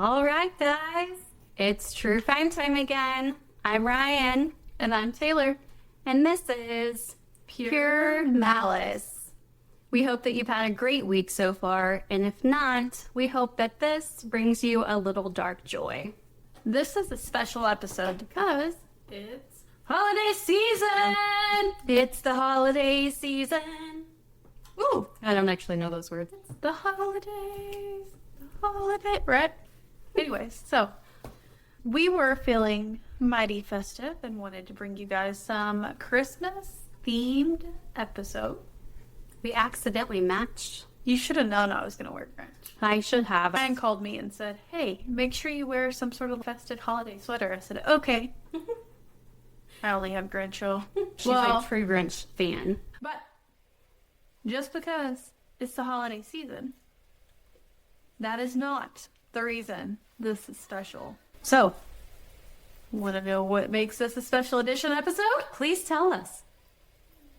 All right, guys. It's true crime time again. I'm Ryan. And I'm Taylor. And this is Pure Malice. We hope that you've had a great week so far. And if not, we hope that this brings you a little dark joy. This is a special episode because it's holiday season. It's the holiday season. Ooh, I don't actually know those words. It's the holidays. The holiday, right? Anyways, so we were feeling mighty festive and wanted to bring you guys some Christmas-themed episode. We accidentally matched. You should have known I was going to wear Grinch. I should have. Ryan called me and said, hey, make sure you wear some sort of festive holiday sweater. I said, okay. I only have Grinch. She's a true Grinch fan. But just because it's the holiday season, that is not the reason this is special. So, want to know what makes this a special edition episode? Please tell us.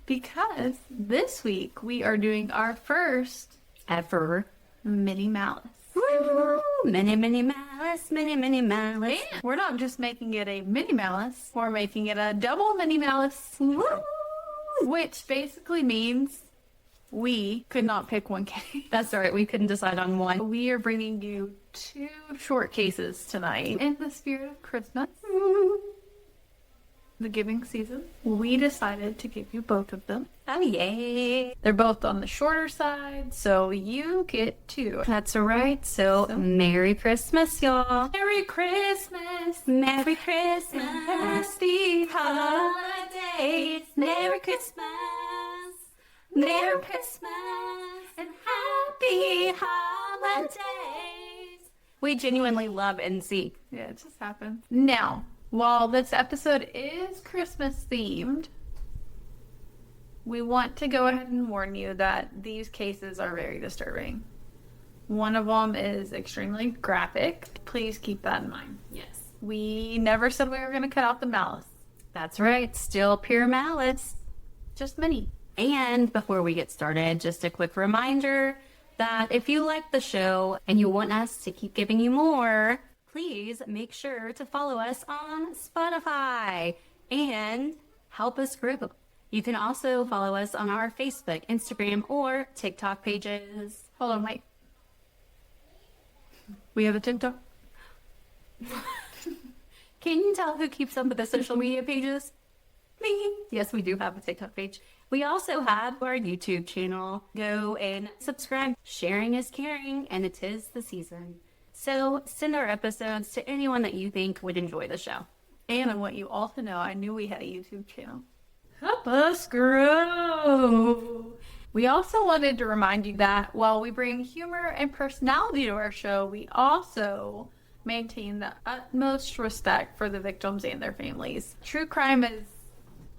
Because this week we are doing our first ever Mini Malice. Woo! Mini Malice, Mini Malice. And we're not just making it a Mini Malice, we're making it a double Mini Malice. Woo! Which basically means we could not pick one case. That's right, we couldn't decide on one. We are bringing you 2 short cases tonight. In the spirit of Christmas, the giving season, we decided to give you both of them. Oh, yay. They're both on the shorter side, so you get 2. That's right. So Merry Christmas, y'all. Merry Christmas. Merry Christmas. Festive holidays. Merry Christmas. Merry Christmas. And happy holidays. We genuinely love NC. Yeah, it just happened. Now, while this episode is Christmas themed, we want to go ahead and warn you that these cases are very disturbing. One of them is extremely graphic. Please keep that in mind. Yes. We never said we were going to cut out the malice. That's right. Still Pure Malice. Just mini. And before we get started, just a quick reminder that if you like the show and you want us to keep giving you more, please make sure to follow us on Spotify and help us grow. You can also follow us on our Facebook, Instagram, or TikTok pages. Hold on, wait. We have a TikTok? Can you tell who keeps up with the social media pages? Me. Yes, we do have a TikTok page. We also have our YouTube channel. Go and subscribe. Sharing is caring, and it is the season. So send our episodes to anyone that you think would enjoy the show. And I want you all to know, I knew we had a YouTube channel. Help us grow. We also wanted to remind you that while we bring humor and personality to our show, we also maintain the utmost respect for the victims and their families. True crime is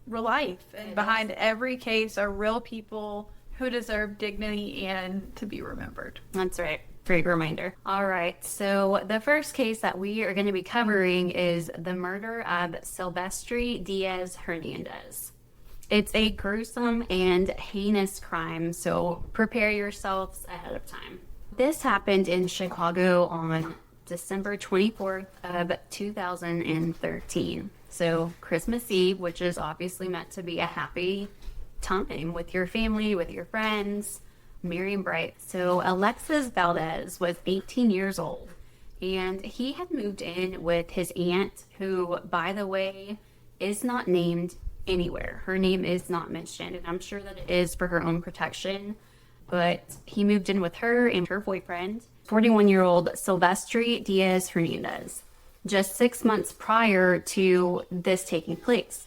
real life, and behind every case are real people who deserve dignity and to be remembered. That's right. Great reminder. All right. So the first case that we are going to be covering is the murder of Silvestri Diaz Hernandez. It's a gruesome and heinous crime, so prepare yourselves ahead of time. This happened in Chicago on December 24th of 2013. So Christmas Eve, which is obviously meant to be a happy time with your family, with your friends, merry and bright. So Alexis Valdez was 18 years old, and he had moved in with his aunt, who, by the way, is not named anywhere. Her name is not mentioned, and I'm sure that it is for her own protection. But he moved in with her and her boyfriend, 41-year-old Silvestri Diaz Hernandez, just 6 months prior to this taking place.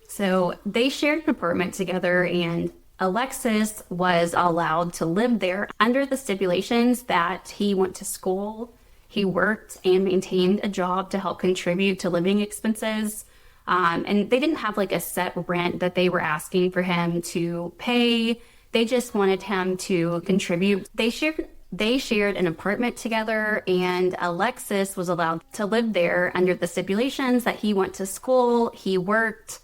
So they shared an apartment together, and Alexis was allowed to live there under the stipulations that he went to school, he worked, and maintained a job to help contribute to living expenses. And they didn't have like a set rent that they were asking for him to pay. They just wanted him to contribute. They shared an apartment together, and Alexis was allowed to live there under the stipulations that he went to school, he worked,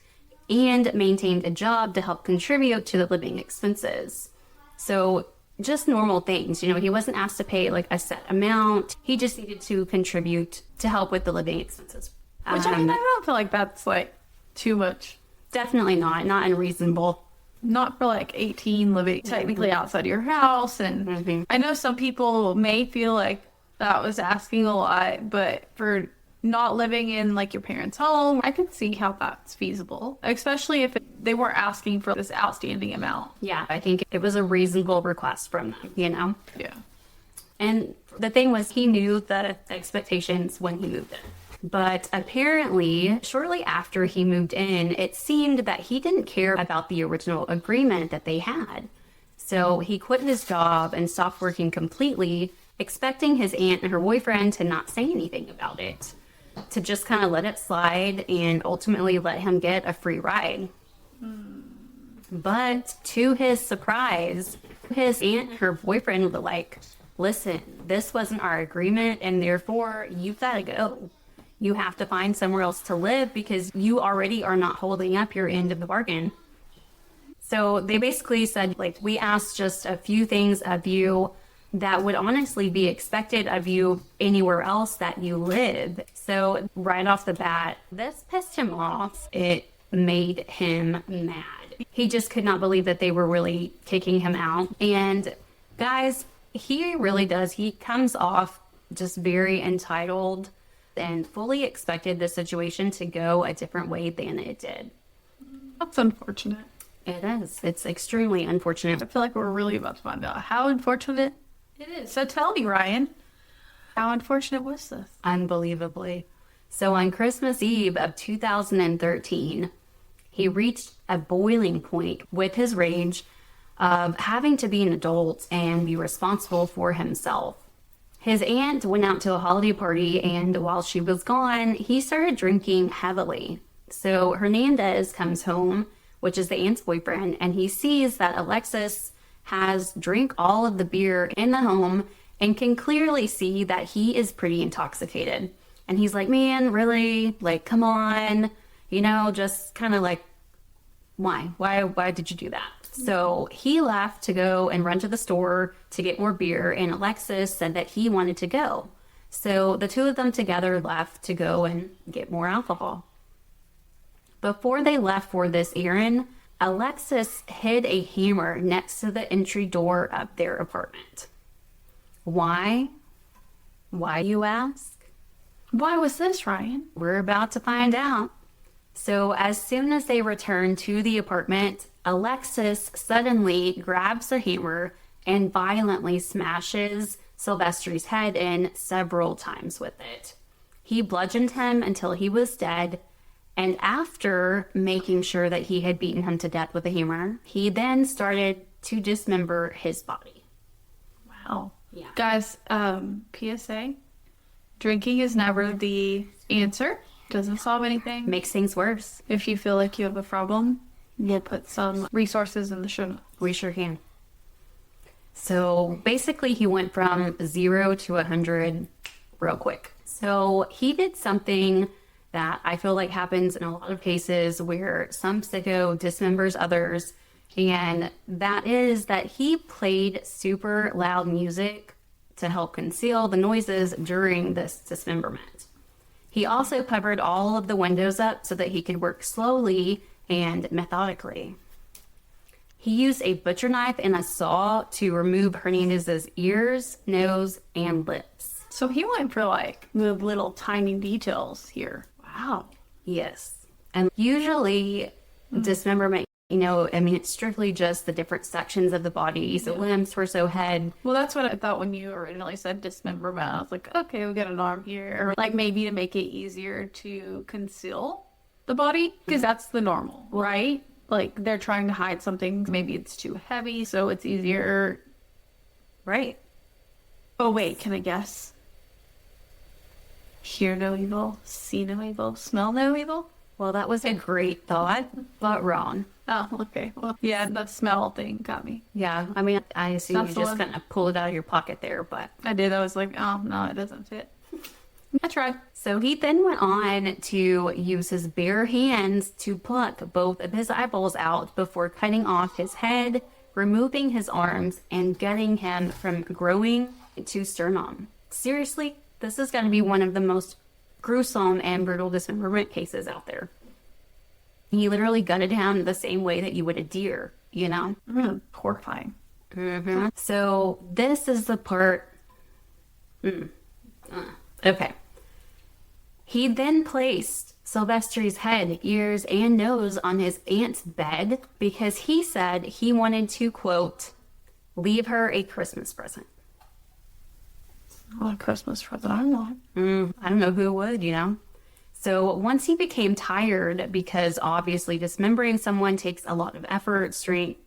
and maintained a job to help contribute to the living expenses. So just normal things. You know, he wasn't asked to pay like a set amount. He just needed to contribute to help with the living expenses. Which, I mean, I don't feel like that's like too much. Definitely not unreasonable. Not for like 18 living technically outside of your house. And I know some people may feel like that was asking a lot, but for not living in like your parents' home, I can see how that's feasible, especially if they weren't asking for this outstanding amount. Yeah, I think it was a reasonable request from them, you know? Yeah. And the thing was, he knew the expectations when he moved in. But apparently, shortly after he moved in, it seemed that he didn't care about the original agreement that they had. So he quit his job and stopped working completely, expecting his aunt and her boyfriend to not say anything about it, to just kind of let it slide and ultimately let him get a free ride. But to his surprise, his aunt and her boyfriend were like, listen, this wasn't our agreement, and therefore you've got to go. You have to find somewhere else to live because you already are not holding up your end of the bargain. So they basically said, like, we asked just a few things of you that would honestly be expected of you anywhere else that you live. So right off the bat, this pissed him off. It made him mad. He just could not believe that they were really kicking him out. And guys, he really does. He comes off just very entitled and fully expected the situation to go a different way than it did. That's unfortunate. It is. It's extremely unfortunate. I feel like we're really about to find out how unfortunate it is. So tell me, Ryan, how unfortunate was this? Unbelievably. So on Christmas Eve of 2013, he reached a boiling point with his rage of having to be an adult and be responsible for himself. His aunt went out to a holiday party, and while she was gone, he started drinking heavily. So Hernandez comes home, which is the aunt's boyfriend, and he sees that Alexis has drank all of the beer in the home and can clearly see that he is pretty intoxicated. And he's like, man, really? Like, come on. You know, just kind of like, why? Why did you do that? So he left to go and run to the store to get more beer, and Alexis said that he wanted to go. So the two of them together left to go and get more alcohol. Before they left for this errand, Alexis hid a hammer next to the entry door of their apartment. Why? Why, you ask? Why was this, Ryan? We're about to find out. So as soon as they return to the apartment, Alexis suddenly grabs the hammer and violently smashes Silvestri's head in several times with it. He bludgeoned him until he was dead, and after making sure that he had beaten him to death with a hammer, he then started to dismember his body. Wow. Yeah. Guys, PSA, drinking is never the answer. Doesn't solve anything. Makes things worse. If you feel like you have a problem, we'll put some resources in the show notes. We sure can. So basically he went from 0 to 100 real quick. So he did something that I feel like happens in a lot of cases where some sicko dismembers others, and that is that he played super loud music to help conceal the noises during this dismemberment. He also covered all of the windows up so that he could work slowly and methodically. He used a butcher knife and a saw to remove Hernandez's ears, nose, and lips. So he went for like the little tiny details here. Wow. Yes. And usually dismemberment, you know, I mean, it's strictly just the different sections of the body. So limbs, torso, head. Well, that's what I thought when you originally said dismemberment. I was like, okay, we got an arm here. Or like maybe to make it easier to conceal the body, because that's the normal, right? Like they're trying to hide something. Maybe it's too heavy, so it's easier. Right. Oh, wait, can I guess? Hear no evil, see no evil, smell no evil? Well, that was a great thought, but wrong. Oh, okay. Well, yeah, the smell thing got me. Yeah, I mean, I assume That's you the just one. kind of pull it out of your pocket there, but... I did. I was like, oh, no, it doesn't fit. I tried. So he then went on to use his bare hands to pluck both of his eyeballs out before cutting off his head, removing his arms and gutting him from growing to sternum. Seriously, this is going to be one of the most gruesome and brutal dismemberment cases out there. He literally gutted him the same way that you would a deer, you know? Horrifying. Mm-hmm. So this is the part. Okay. He then placed Silvestri's head, ears, and nose on his aunt's bed because he said he wanted to, quote, leave her a Christmas present. What a Christmas present I want. I don't know who would, you know? So once he became tired, because obviously dismembering someone takes a lot of effort, strength.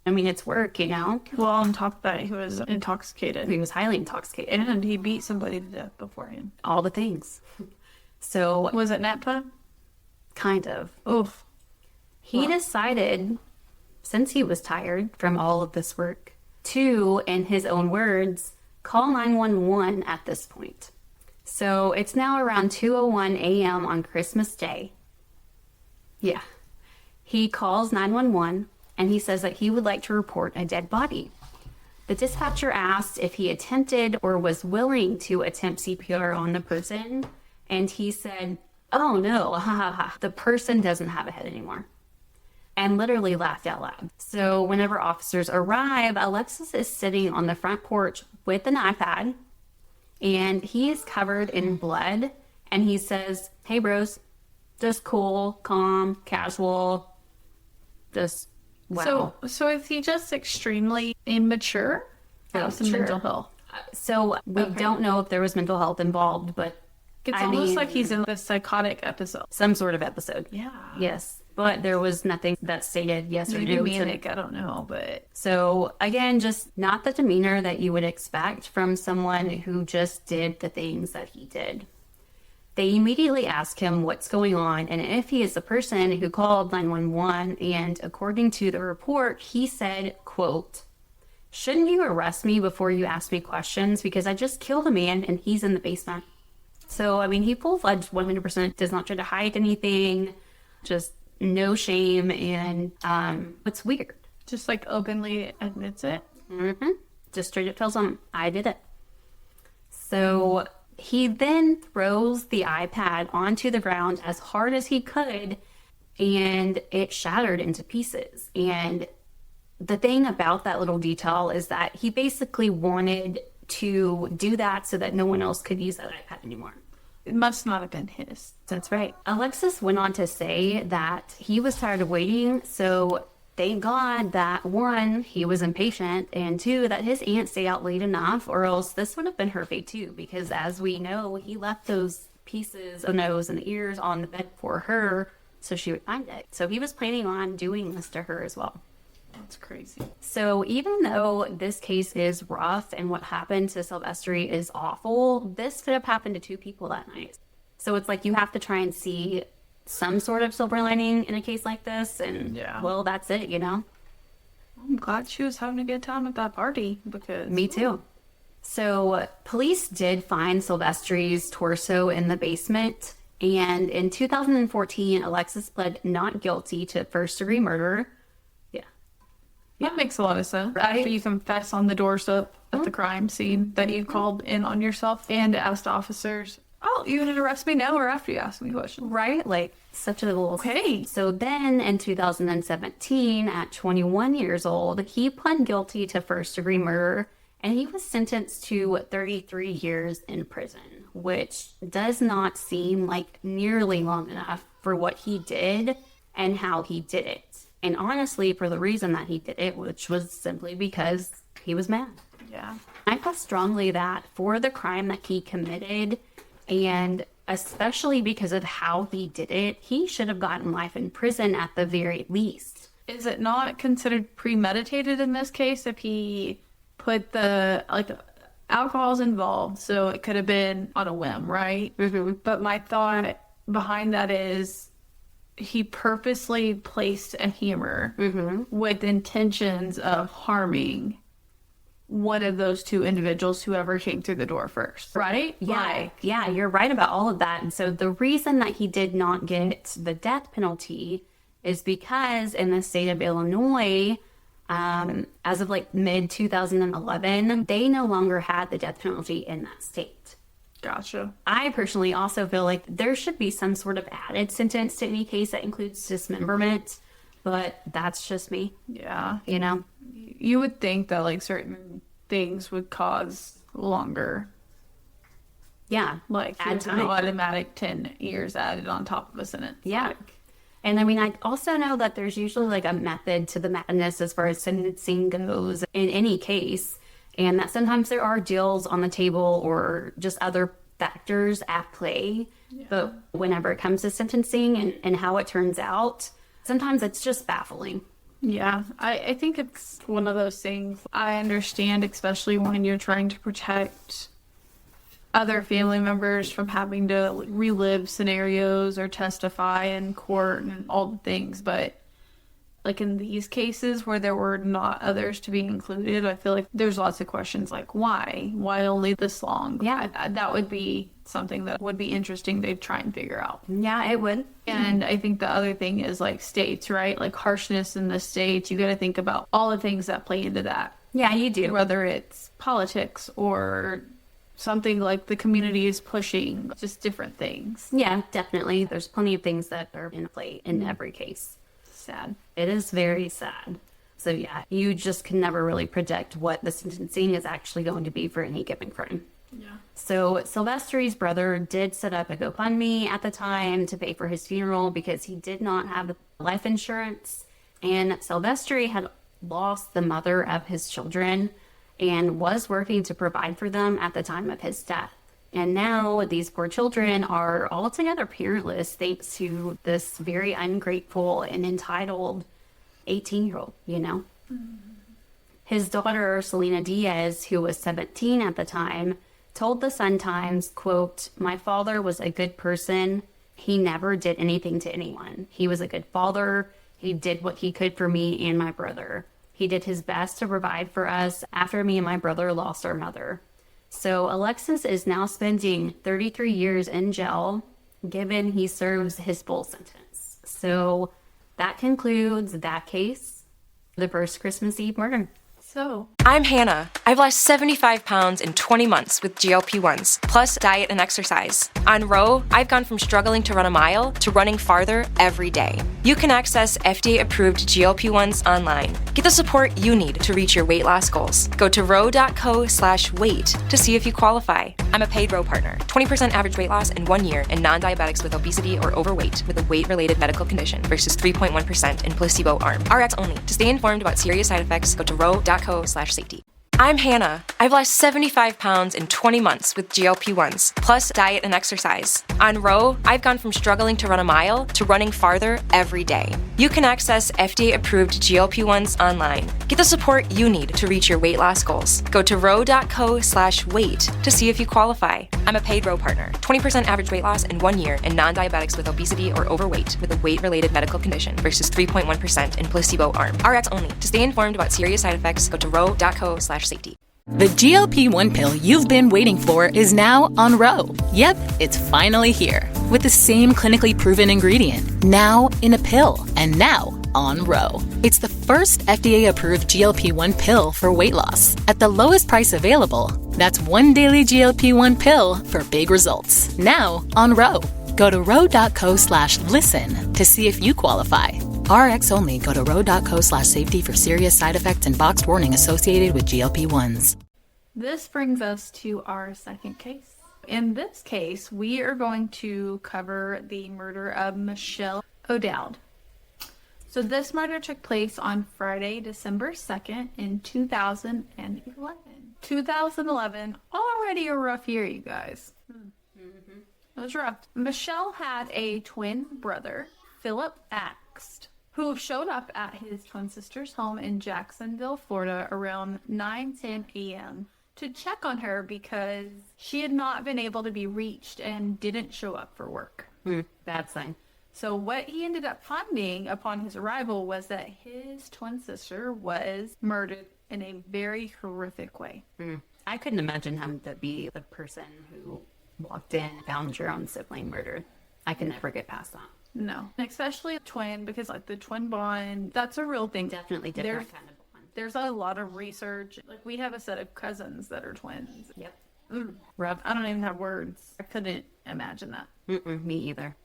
I mean, it's work, you know? Well, on top of that, he was intoxicated. He was highly intoxicated. And he beat somebody to death beforehand. All the things. So... Was it NAPA? Kind of. Oof. He decided, since he was tired from all of this work, to, in his own words, call 911 at this point. So it's now around 2:01 a.m. on Christmas Day. Yeah. He calls 911 and he says that he would like to report a dead body. The dispatcher asked if he attempted or was willing to attempt CPR on the person, and he said, "Oh no, the person doesn't have a head anymore," and literally laughed out loud. So whenever officers arrive, Alexis is sitting on the front porch with an iPad, and he is covered in blood, and he says, "Hey bros, just cool, calm, casual, just wow." So is he just extremely immature? How's the mental health? So we don't know if there was mental health involved, but It's almost like he's in a psychotic episode. Some sort of episode. Yeah. Yes. But there was nothing that stated yes or Maybe no. manic, I don't know, but... So, again, just not the demeanor that you would expect from someone who just did the things that he did. They immediately ask him what's going on and if he is the person who called 911, and according to the report, he said, quote, "Shouldn't you arrest me before you ask me questions, because I just killed a man and he's in the basement." So, I mean, he full-fledged 100% does not try to hide anything, just no shame, and it's weird. Just like openly admits it. Just straight up tells him, "I did it." So he then throws the iPad onto the ground as hard as he could, and it shattered into pieces. And the thing about that little detail is that he basically wanted to do that so that no one else could use that iPad anymore. It must not have been his. That's right. Alexis went on to say that he was tired of waiting, so thank God that, one, he was impatient, and two, that his aunt stayed out late enough, or else this would have been her fate too, because as we know, he left those pieces of the nose and the ears on the bed for her so she would find it. So he was planning on doing this to her as well. That's crazy. So even though this case is rough and what happened to Silvestri is awful, this could have happened to two people that night. So it's like you have to try and see some sort of silver lining in a case like this, and well, that's it, you know? I'm glad she was having a good time at that party, because... Me too. So police did find Silvestri's torso in the basement, and in 2014, Alexis pled not guilty to first-degree murder. That makes a lot of sense. Right? After you confess on the doorstep at the crime scene that you called in on yourself and asked officers, "Oh, you gonna arrest me now or after you ask me questions?" Right? Like, such a little... Okay. So then in 2017, at 21 years old, he pled guilty to first-degree murder, and he was sentenced to 33 years in prison, which does not seem like nearly long enough for what he did and how he did it. And honestly, for the reason that he did it, which was simply because he was mad. Yeah. I feel strongly that for the crime that he committed, and especially because of how he did it, he should have gotten life in prison at the very least. Is it not considered premeditated in this case if he put the, like, alcohol's involved, so it could have been on a whim, right? But my thought behind that is... he purposely placed a hammer with intentions of harming one of those two individuals, whoever came through the door first, right? Yeah, you're right about all of that. And so the reason that he did not get the death penalty is because in the state of Illinois, As of like mid 2011, they no longer had the death penalty in that state. Gotcha. I personally also feel like there should be some sort of added sentence to any case that includes dismemberment, but that's just me. Yeah. You know? You would think that like certain things would cause longer. Yeah. Like add an automatic 10 years added on top of a sentence. Yeah. And I mean, I also know that there's usually like a method to the madness as far as sentencing goes in any case. And that sometimes there are deals on the table or just other factors at play. Yeah. But whenever it comes to sentencing and how it turns out, sometimes it's just baffling. Yeah, I think it's one of those things I understand, especially when you're trying to protect other family members from having to relive scenarios or testify in court and all the things. But like in these cases where there were not others to be included, I feel like there's lots of questions like why only this long? Yeah, that would be something that would be interesting to try and figure out. Yeah, it would. And I think the other thing is like states, right? Like harshness in the states. You got to think about all the things that play into that. Yeah, you do. Whether it's politics or something like the community is pushing, just different things. Yeah, definitely. There's plenty of things that are in play in every case. Sad. It is very sad. So yeah, you just can never really predict what the sentencing is actually going to be for any given crime. Yeah. So Silvestri's brother did set up a GoFundMe at the time to pay for his funeral because he did not have life insurance. And Silvestri had lost the mother of his children and was working to provide for them at the time of his death. And now these poor children are altogether parentless thanks to this very ungrateful and entitled 18-year-old, you know? Mm-hmm. His daughter, Selena Diaz, who was 17 at the time, told the Sun-Times, quote, "My father was a good person. He never did anything to anyone. He was a good father. He did what he could for me and my brother. He did his best to provide for us after me and my brother lost our mother." So Alexis is now spending 33 years in jail, given he serves his full sentence. So that concludes that case, the first Christmas Eve murder. So, I'm Hannah. I've lost 75 pounds in 20 months with GLP-1s, plus diet and exercise. On Ro, I've gone from struggling to run a mile to running farther every day. You can access FDA-approved GLP-1s online. Get the support you need to reach your weight loss goals. Go to ro.co/weight to see if you qualify. I'm a paid Ro partner. 20% average weight loss in 1 year in non-diabetics with obesity or overweight with a weight-related medical condition versus 3.1% in placebo arm. RX only. To stay informed about serious side effects, go to ro.co/safety. I'm Hannah. I've lost 75 pounds in 20 months with GLP-1s, plus diet and exercise. On Ro, I've gone from struggling to run a mile to running farther every day. You can access FDA-approved GLP-1s online. Get the support you need to reach your weight loss goals. Go to ro.co/weight to see if you qualify. I'm a paid Ro partner. 20% average weight loss in 1 year in non-diabetics with obesity or overweight with a weight-related medical condition versus 3.1% in placebo arm. RX only. To stay informed about serious side effects, go to ro.co/safety. The GLP-1 pill you've been waiting for is now on Ro. Yep, it's finally here. With the same clinically proven ingredient. Now in a pill. And now on Ro. It's the first FDA-approved GLP-1 pill for weight loss. At the lowest price available. That's one daily GLP-1 pill for big results. Now on Ro. Go to ro.co/listen to see if you qualify. RX only. Go to ro.co/safety for serious side effects and boxed warning associated with GLP-1s. this brings us to our second case. In this case, we are going to cover the murder of Michelle O'Dowd. So this murder took place on Friday, December 2nd in 2011. 2011, already a rough year, you guys. Mm-hmm. It was rough. Michelle had a twin brother, Philip Axt, who showed up at his twin sister's home in Jacksonville, Florida around 9:10 a.m. to check on her because she had not been able to be reached and didn't show up for work. Bad sign. So what he ended up finding upon his arrival was that his twin sister was murdered in a very horrific way. I couldn't imagine having to be the person who walked in and found your own sibling murdered. I could never get past that. No. Especially a twin, because like the twin bond, that's a real thing. Definitely different kind of bond. There's a lot of research. Like, we have a set of cousins that are twins. Yep. Rough. I don't even have words. I couldn't imagine that. Me either.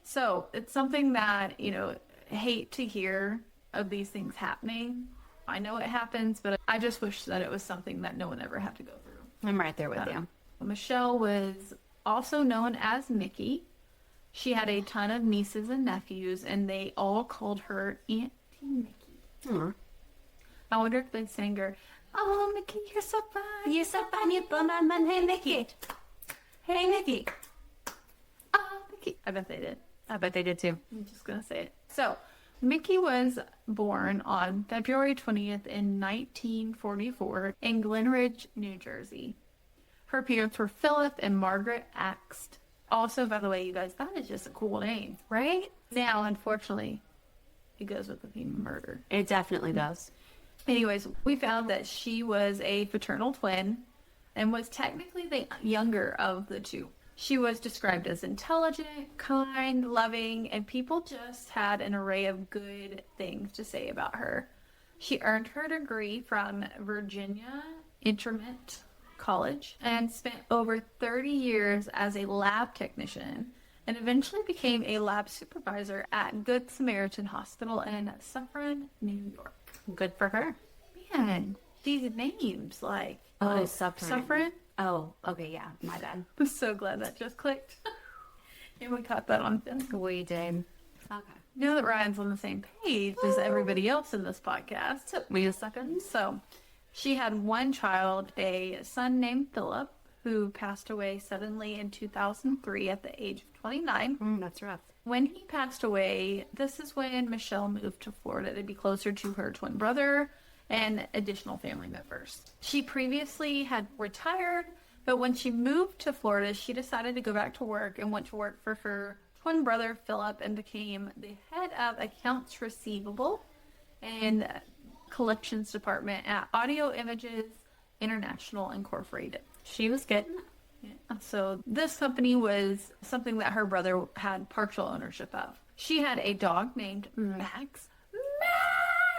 So it's something that, hate to hear of these things happening. I know it happens, but I just wish that it was something that no one ever had to go through. I'm right there with you. Michelle was also known as Mickey. She had a ton of nieces and nephews, and they all called her Auntie Mickey. Aww. I wonder if they sang her, "Oh, Mickey, you're so fine. You're so fine, you're fun, hey, Mickey. Hey, Mickey. Oh, Mickey." I bet they did. I bet they did too. I'm just going to say it. So, Mickey was born on February 20th in 1944 in Glen Ridge, New Jersey. Her parents were Philip and Margaret Axt. Also, by the way, you guys, that is just a cool name. Right? Now, unfortunately, it goes with the theme of murder. It definitely does. Anyways, we found that she was a fraternal twin and was technically the younger of the two. She was described as intelligent, kind, loving, and people just had an array of good things to say about her. She earned her degree from Virginia Interment College and spent over 30 years as a lab technician and eventually became a lab supervisor at Good Samaritan Hospital in Suffern, New York. Good for her. Man, these names, like... Suffern. Suffern? Oh, okay, yeah, my bad. I'm so glad that just clicked. And we caught that on film. We did. Okay. You know that Ryan's on the same page as everybody else in this podcast. Took me a second. So, she had one child, a son named Philip, who passed away suddenly in 2003 at the age of 29. That's rough. When he passed away, this is when Michelle moved to Florida to be closer to her twin brother and additional family members. She previously had retired, but when she moved to Florida, she decided to go back to work and went to work for her twin brother, Philip, and became the head of accounts receivable and collections department at Audio Images International Incorporated. She was getting it. Yeah. So this company was something that her brother had partial ownership of. She had a dog named Max.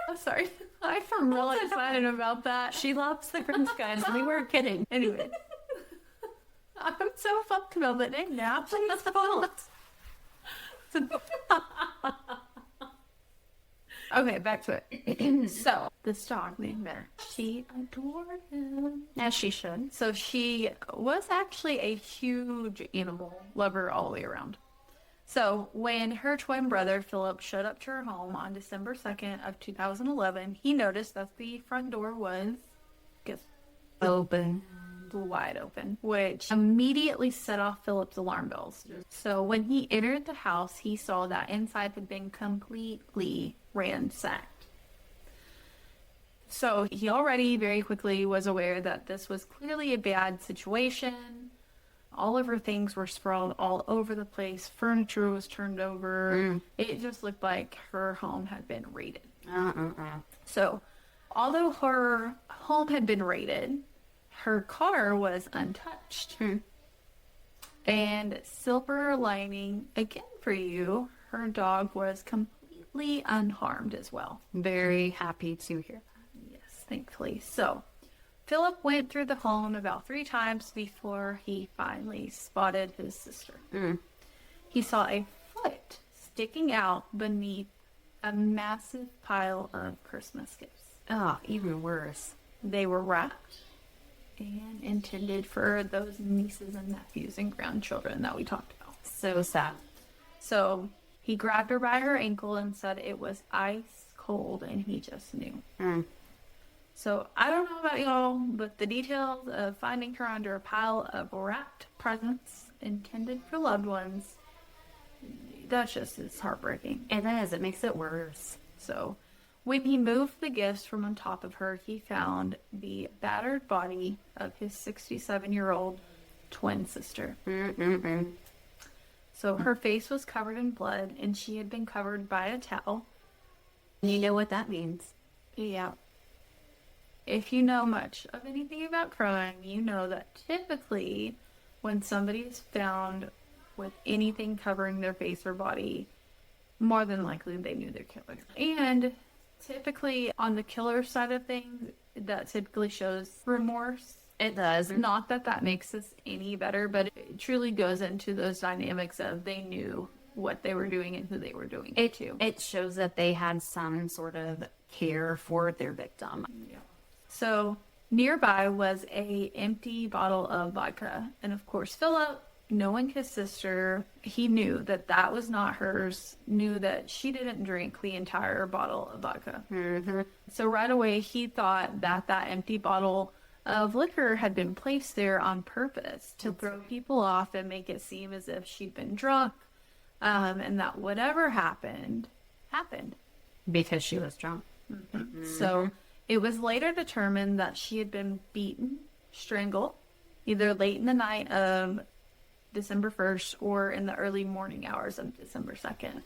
I'm sorry. I'm really excited about that. She loves the Prince guys. We weren't kidding. Anyway. I'm so fucked about that name now. Please don't. Okay, back to it. So, this dog named Max, she adored him. As she should. So she was actually a huge animal lover all the way around. So when her twin brother, Philip, showed up to her home on December 2nd of 2011, he noticed that the front door was Open. wide open, which immediately set off Philip's alarm bells. So when he entered the house, he saw that inside had been completely ransacked. So he already very quickly was aware that this was clearly a bad situation. All of her things were sprawled all over the place. Furniture was turned over. It just looked like her home had been raided. So, although her home had been raided, her car was untouched. And silver lining, again for you, her dog was completely unharmed as well. Very happy to hear. Yes, thankfully. So, Philip went through the home about 3 times before he finally spotted his sister. He saw a foot sticking out beneath a massive pile of Christmas gifts. Oh, even worse. They were wrapped and intended for those nieces and nephews and grandchildren that we talked about. So sad. So he grabbed her by her ankle and said it was ice cold, and he just knew. So I don't know about y'all, but the details of finding her under a pile of wrapped presents intended for loved ones, that just is heartbreaking. It is. It makes it worse. So when he moved the gifts from on top of her, he found the battered body of his 67-year-old twin sister. So her face was covered in blood, and she had been covered by a towel. You know what that means. Yeah. If you know much of anything about crime, you know that typically when somebody is found with anything covering their face or body, more than likely they knew their killer. And Typically, on the killer side of things, that typically shows remorse. It does. Not that that makes this any better, but it truly goes into those dynamics of they knew what they were doing and who they were doing it to. It shows that they had some sort of care for their victim. Yeah. So nearby was a empty bottle of vodka, and of course Philip, knowing his sister, he knew that that was not hers, knew that she didn't drink the entire bottle of vodka. Mm-hmm. So right away he thought that that empty bottle of liquor had been placed there on purpose to throw people off and make it seem as if she'd been drunk, and that whatever happened. Because she was drunk. Mm-hmm. So it was later determined that she had been beaten, strangled, either late in the night of December 1st or in the early morning hours of December 2nd.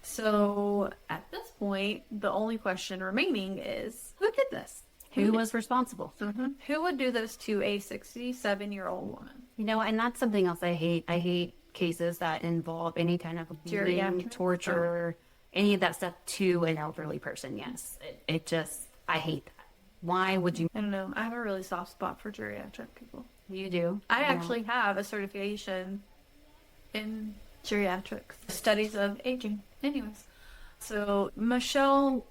So at this point, the only question remaining is, who did this? Who was responsible? Mm-hmm. Who would do this to a 67-year-old woman? You know, and that's something else I hate. I hate cases that involve any kind of Geriatric torture, any of that stuff to an elderly person. Yes. It just, I hate that. Why would you? I don't know. I have a really soft spot for geriatric people. You do? I actually have a certification in geriatrics, studies of aging. Anyways, so Michelle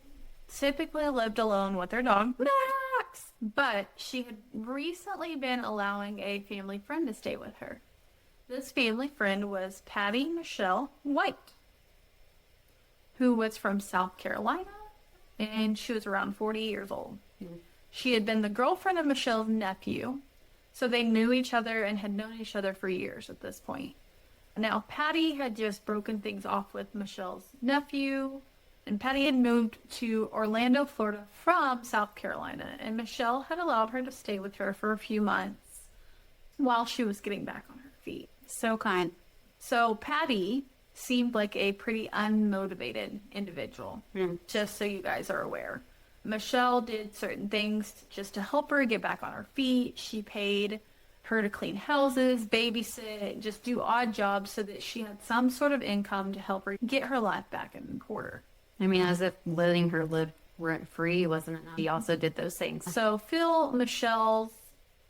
typically lived alone with her dog, Max, but she had recently been allowing a family friend to stay with her. This family friend was Patty Michelle White, who was from South Carolina, and she was around 40 years old. She had been the girlfriend of Michelle's nephew, so they knew each other and had known each other for years at this point. Now, Patty had just broken things off with Michelle's nephew, and Patty had moved to Orlando, Florida from South Carolina, and Michelle had allowed her to stay with her for a few months while she was getting back on her feet. So kind. So Patty seemed like a pretty unmotivated individual, just so you guys are aware. Michelle did certain things just to help her get back on her feet. She paid her to clean houses, babysit, just do odd jobs so that she had some sort of income to help her get her life back in order. I mean, as if letting her live rent-free wasn't enough. He also did those things. So Phil, Michelle's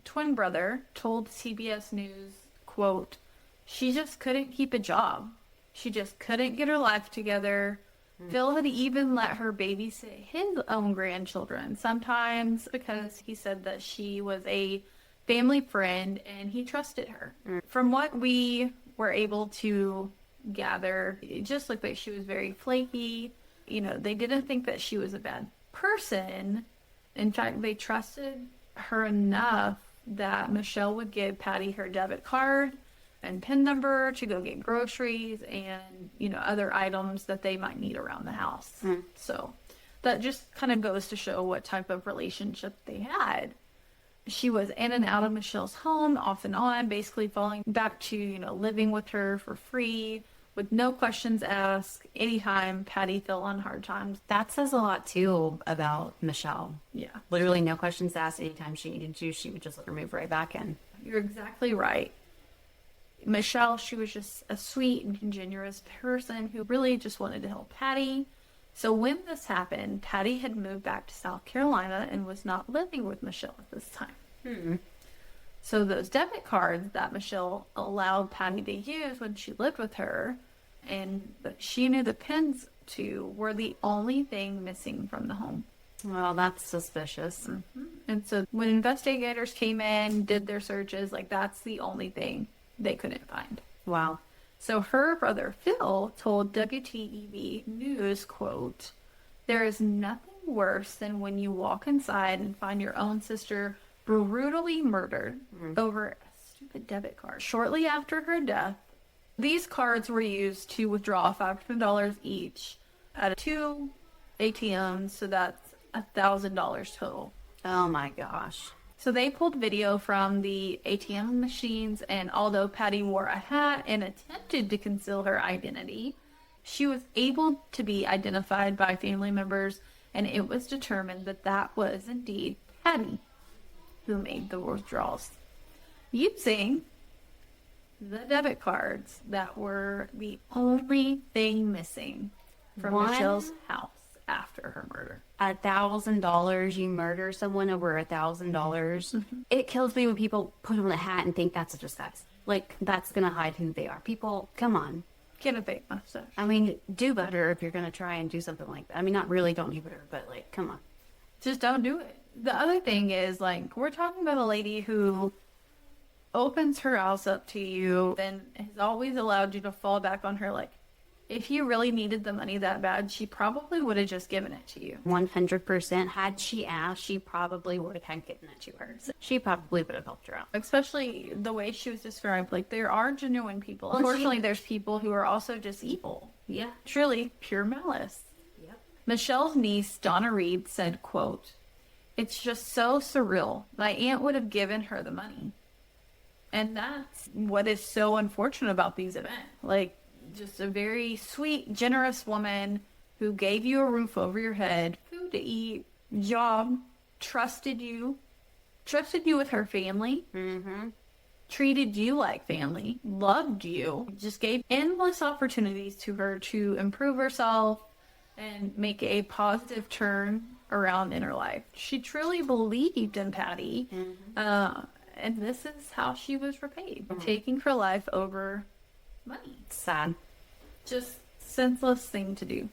twin brother, told CBS News, quote, "She just couldn't keep a job. She just couldn't get her life together. Phil had even let her babysit his own grandchildren, sometimes because he said that she was a family friend and he trusted her." From what we were able to gather, it just looked like she was very flaky. You know, they didn't think that she was a bad person. In fact, they trusted her enough that Michelle would give Patty her debit card and PIN number to go get groceries and, you know, other items that they might need around the house. So that just kind of goes to show what type of relationship they had. She was in and out of Michelle's home off and on, basically falling back to, you know, living with her for free with no questions asked anytime Patty fell on hard times. That says a lot, too, about Michelle. Yeah. Literally no questions asked. Anytime she needed to, she would just let her move right back in. You're exactly right. Michelle, she was just a sweet and ingenuous person who really just wanted to help Patty. So when this happened, Patty had moved back to South Carolina and was not living with Michelle at this time. So those debit cards that Michelle allowed Patty to use when she lived with her and that she knew the pins to were the only thing missing from the home. Well, that's suspicious. And so when investigators came in, did their searches, like that's the only thing they couldn't find. Wow. So her brother Phil told WTEV News, quote, "There is nothing worse than when you walk inside and find your own sister brutally murdered over a stupid debit card. Shortly after her death, these cards were used to withdraw $500 each at 2 ATMs, so that's $1,000 total." Oh my gosh. So they pulled video from the ATM machines, and although Patty wore a hat and attempted to conceal her identity, she was able to be identified by family members, and it was determined that that was indeed Patty who made the withdrawals using the debit cards that were the only thing missing from One Michelle's house. after her murder. $1,000, you murder someone over $1,000. It kills me when people put on a hat and think that's a disguise. Like, that's gonna hide who they are. People, come on. Get a fake mustache. I mean, do better if you're gonna try and do something like that. I mean, not really, don't do better, but like, come on. Just don't do it. The other thing is, like, we're talking about a lady who opens her house up to you and has always allowed you to fall back on her. Like, if you really needed the money that bad, she probably would have just given it to you. 100%. Had she asked, she probably would have given it to her. So she probably would have helped her out. Especially the way she was described. Like, there are genuine people. Unfortunately, there's people who are also just evil. Yeah. Truly, pure malice. Yep. Michelle's niece, Donna Reed, said, quote, "It's just so surreal. My aunt would have given her the money." And that's what is so unfortunate about these events. Like, just a very sweet, generous woman who gave you a roof over your head, food to eat, job, trusted you with her family, treated you like family, loved you, just gave endless opportunities to her to improve herself and make a positive turn around in her life. She truly believed in Patty, and this is how she was repaid, taking her life over money. Sad. Just senseless thing to do.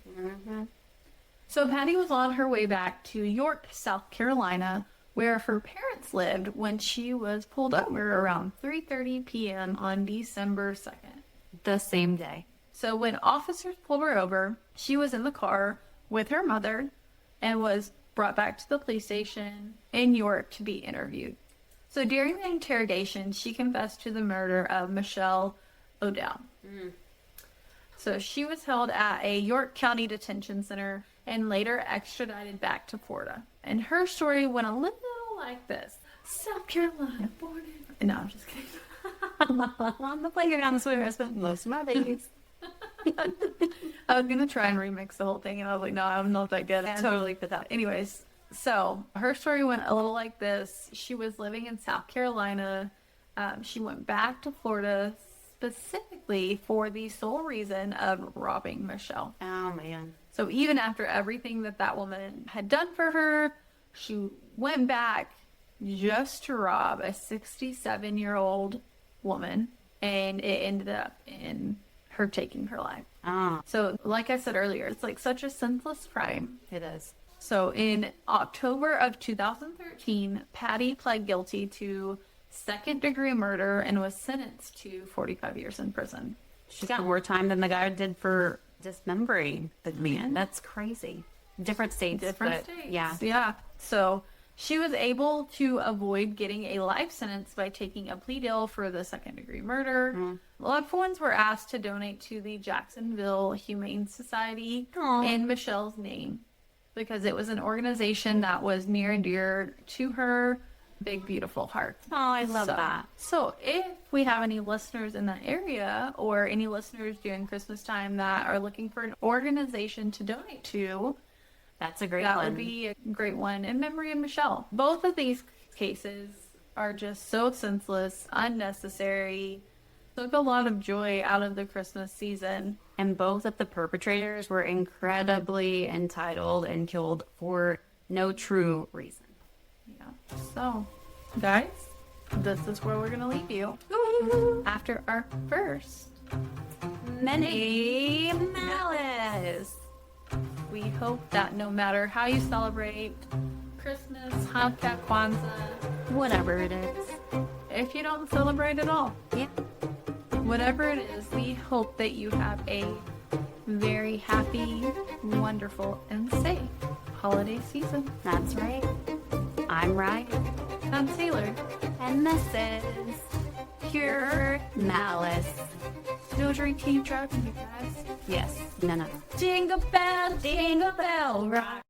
So Patty was on her way back to York, South Carolina, where her parents lived when she was pulled over around 3:30 p.m. on December 2nd. The same day. So when officers pulled her over, she was in the car with her mother and was brought back to the police station in York to be interviewed. So during the interrogation, she confessed to the murder of Michelle O'Dowd. So she was held at a York County detention center and later extradited back to Florida. And her story went a little like this. South Carolina, born in... No, I'm just kidding. On the playground is where I spent most of my days. I was going to try and remix the whole thing, and I was like, no, I'm not that good. I totally put that. Anyways, so her story went a little like this. She was living in South Carolina. She went back to Florida specifically for the sole reason of robbing Michelle. Oh, man. So even after everything that woman had done for her, she went back just to rob a 67-year-old woman, and it ended up in her taking her life. So like I said earlier, it's like such a senseless crime. It is. So in October of 2013, Patty pled guilty to second-degree murder and was sentenced to 45 years in prison. She's got more time than the guy did for dismembering the man. That's crazy. Different states. Different states. Yeah. Yeah. So she was able to avoid getting a life sentence by taking a plea deal for the second-degree murder. Loved ones were asked to donate to the Jacksonville Humane Society in Michelle's name because it was an organization that was near and dear to her big, beautiful heart. Oh, I love that. So if we have any listeners in that area or any listeners during Christmas time that are looking for an organization to donate to, that's a great that one. would be a great one in memory of Michelle. Both of these cases are just so senseless, unnecessary, took a lot of joy out of the Christmas season. And both of the perpetrators were incredibly entitled and killed for no true reason. Yeah. So, guys, this is where we're going to leave you after our first Mini Malice. We hope that no matter how you celebrate Christmas, Hanukkah, Kwanzaa, Whatever it is. if you don't celebrate at all, Yeah. whatever it is, we hope that you have a very happy, wonderful, and safe holiday season. That's right. I'm Ryan. I'm Taylor. And this is Pure Malice. No drinking, driving, you guys. Yes. No. Jingle bell, rock.